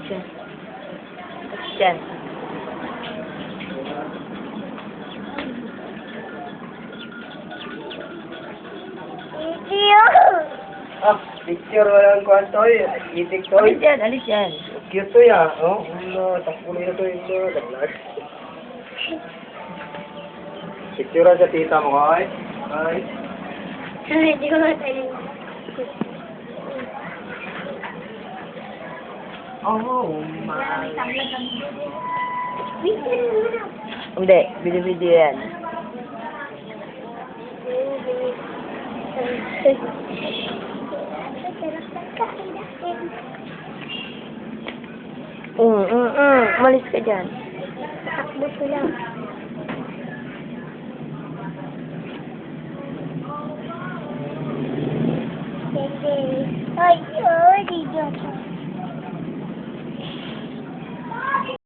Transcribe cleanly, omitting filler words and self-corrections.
Diyan. Diyan. Ah, picture walang kwanto eh. Itik to Alis yan, alis yan. Cute to ya. Oh, no, takbo na ito yung daglag. Picture sa tita mo ay. Ay. Hindi ko matayin. Oh my. Hindi, video-video yan. Umalis ka dyan. Takbo ko lang. Ay, ay, dito.